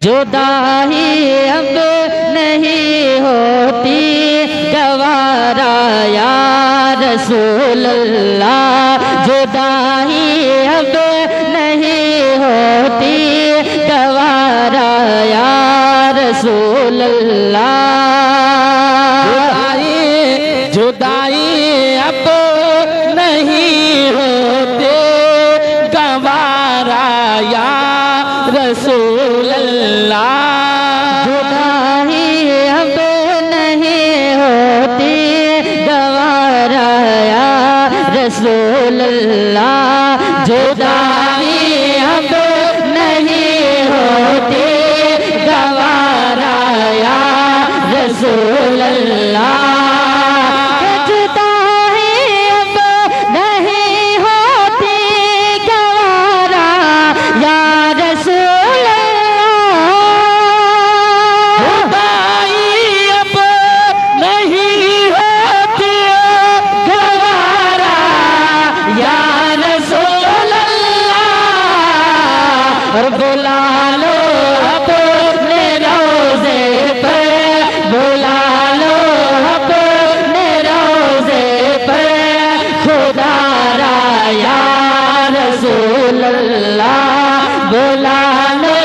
जुदाई अब नहीं होती गवारा या रसूल अल्लाह, जुदाई अब नहीं होती गवारा या रसूल अल्लाह। जुदाई अब नहीं होते गवारा या रसूल अल्लाह, जुदाई अब नहीं होती गवारा या रसूल अल्लाह, जुदाई अब नहीं होती गवारा या रसूल अल्लाह। और बुला लो अपने रोज़े पे, बुला लो अपने रोज़े पे खुदा रा या रसूल अल्लाह, बुला लो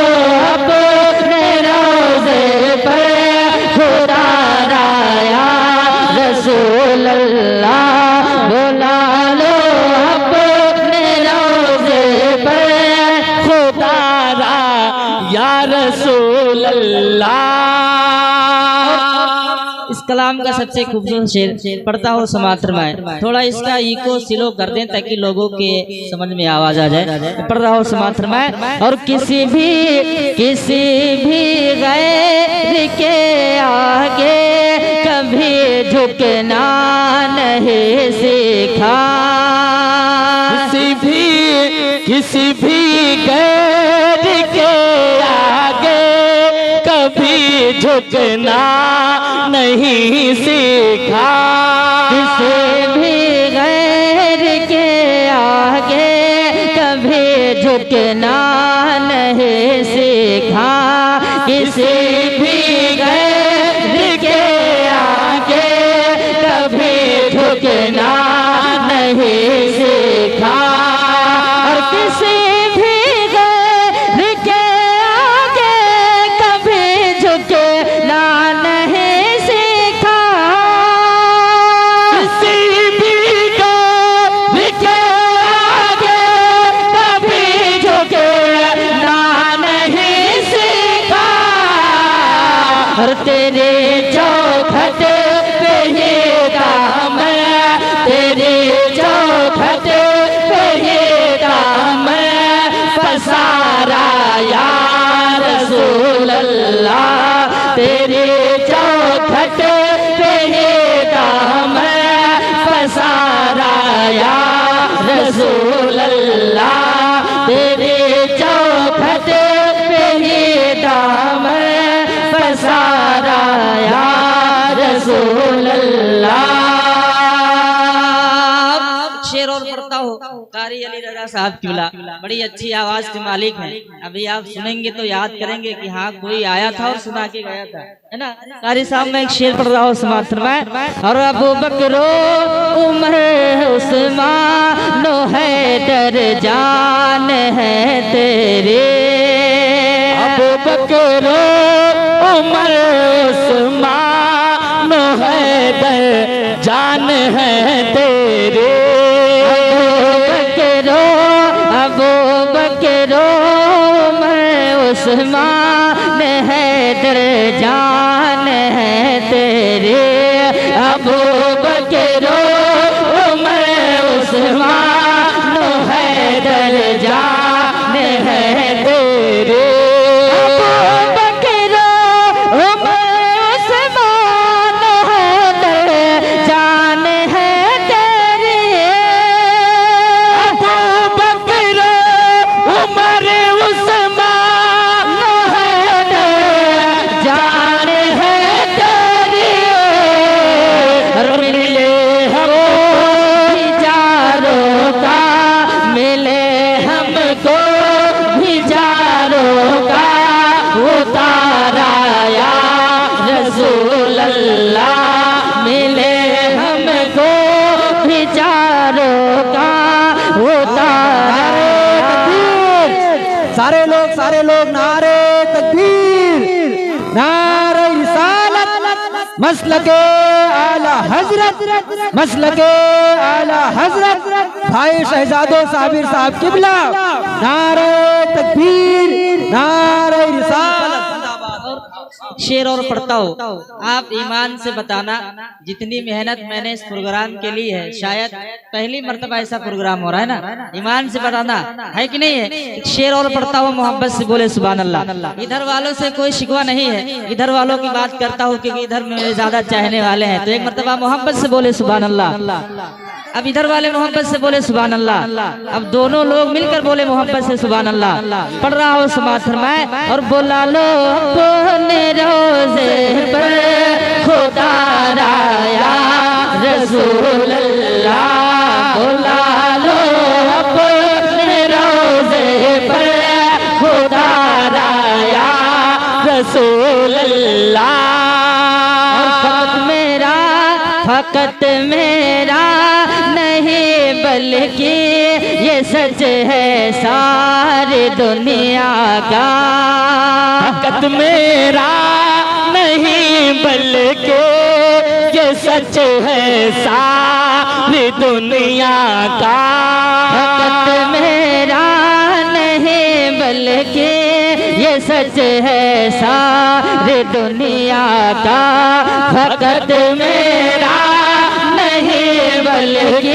अपने रोज़े पे खुदा रा या रसूल अल्लाह, बुला लो अपने रोज़े पे खुदा या रसूल अल्लाह। इस कलाम का सबसे खूबसूरत शेर पढ़ता हूँ, समाअत फरमाएं। थोड़ा इसका इको स्लो कर दें ताकि लोगों के समझ में आवाज आ जाए। पढ़ रहा हूँ, समाअत फरमाएं। और किसी भी गैर के आगे कभी झुकना नहीं सीखा, किसी भी गैर के आगे कभी झुकना नहीं सीखा, किसी भी गैर के आगे कभी झुकना नहीं सीखा, किसी भी गैर के आगे कभी झुकना नहीं सीखा, और किसी भी गैर के आगे कभी झुकना नहीं सीखा, किसी भी गैर के आगे कभी झुकना नहीं सीखा, और तेरे चौखट पे ही दाम, तेरे चौखट पे ही दाम पसारा या रसूल अल्लाह, तेरे चौखट पे ही दाम पसारा या रसूल अल्लाह, तेरे चौखट पे ही दाम पसारा या रसूल अल्लाह। शेर और पढ़ता हूँ, कारी अली रजा साहब किबला बड़ी अच्छी आवाज के मालिक हैं। अभी आप सुनेंगे तो याद करेंगे कि हाँ कोई आया था और सुना के गया था, है ना। कारी साहब मैं एक शेर पढ़ रहा हूँ, समाअत फरमाएं। और अबू बकरो उमर उस्मान हैदर जान है तेरे, अबू बकरो उमर उस्मान हैदर जान है तेरे, अबू बकरो उमर उस्मान हैदर जान है तेरे, अबू बकरो उमर उस्मान हैदर जान है तेरे, अबू बकरो उमर उस्मान हैदर जान है तेरे, अबू बकरो उमर उस्मान जान उतारा या रसूल अल्लाह, मिले हमको विचारों का उतारा। सारे लोग नारे तकबीर, नारे रिसालत, मसलके आला हजरत, मसलके आला हजरत भाई शहजादो साबिर साहब किबला, नारे तकबीर, नारे रिसालत। शेर और पढ़ता हूँ, आप ईमान से बताना जितनी मेहनत मैंने इस प्रोग्राम के लिए है, शायद पहली मर्तबा ऐसा प्रोग्राम हो रहा है ना, ईमान से बताना है कि नहीं है। एक शेर और पढ़ता हूँ, मोहब्बत से बोले सुभान अल्लाह। इधर वालों से कोई शिकवा नहीं है, इधर वालों की बात करता हूँ क्योंकि इधर मेरे ज्यादा चाहने वाले हैं, तो एक मर्तबा मोहब्बत से बोले सुभान अल्लाह। अब इधर वाले मोहब्बत से बोले सुभान अल्लाह, अब दोनों लोग मिलकर बोले मोहब्बत से सुभान अल्लाह। पढ़ रहा हो समाज फरमाए और बोला लो अपने रोज़े पर खुदा राया रसूल अल्लाह, बोला लो अपने रोज़े पर खुदा राया रसूल अल्लाह। फकत मेरा नहीं बल्कि ये सच है सारी दुनिया का, फकत मेरा नहीं बल्कि ये सच है सारी दुनिया का। फकत मेरा नहीं बल्कि ये सच है सारी दुनिया का, फकत मेरा नहीं बल्कि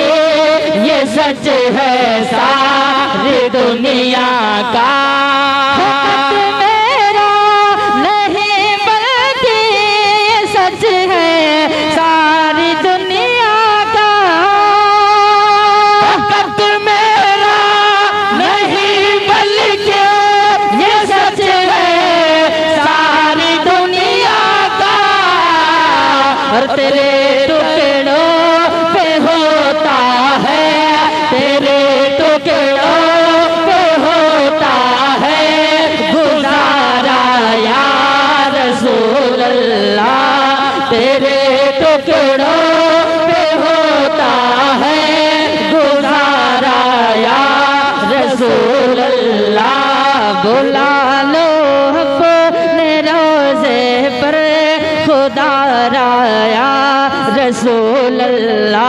ये सच है सारी दुनिया का। फकत मेरा नहीं बल्कि ये सच है सारी दुनिया का, फकत मेरा नहीं बल्कि ये सच है सारी दुनिया का। और तेरे टुकड़ों पे होता है, तेरे टुकड़ों पे होता है गुजारा या रसूल अल्लाह, तेरे टुकड़ों पे होता है गुजारा या रसूल अल्लाह। बुला लो अपने रोज़े पर खुदा राया रसूल अल्लाह।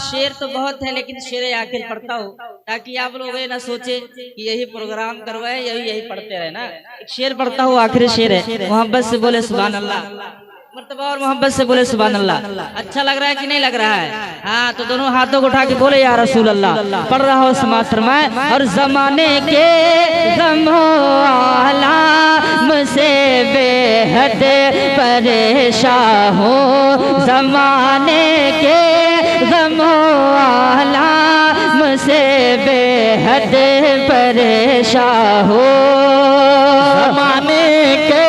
शेर तो बहुत है लेकिन शेर आखिर पढ़ता हूँ ताकि आप लोग ये ना सोचे कि यही प्रोग्राम करवाए यही पढ़ते रहे ना। एक शेर पढ़ता हूँ, आखिरी शेर है, मोहब्बत से बोले सुभान अल्लाह। मर्तबा और मोहब्बत से बोले सुभान अल्लाह। अच्छा लग रहा है कि नहीं लग रहा है? हाँ, तो दोनों हाथों को उठा के बोले या रसूल अल्लाह। पढ़ रहा हो समाज फरमाए और जमाने के गमो आलम से बेहद परेशान हो, जमाने के गमो आलम से बेहद परेशान हो, जमाने के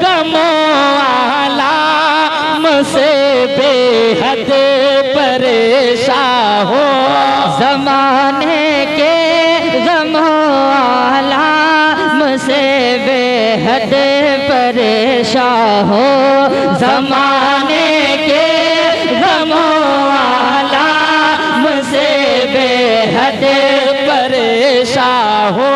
गमो आलम से बेहद परेशान हो, जमाने के गमो आलम से बेहद परेशान हो, जमाने के गमो आलम से बेहद परेशान हो,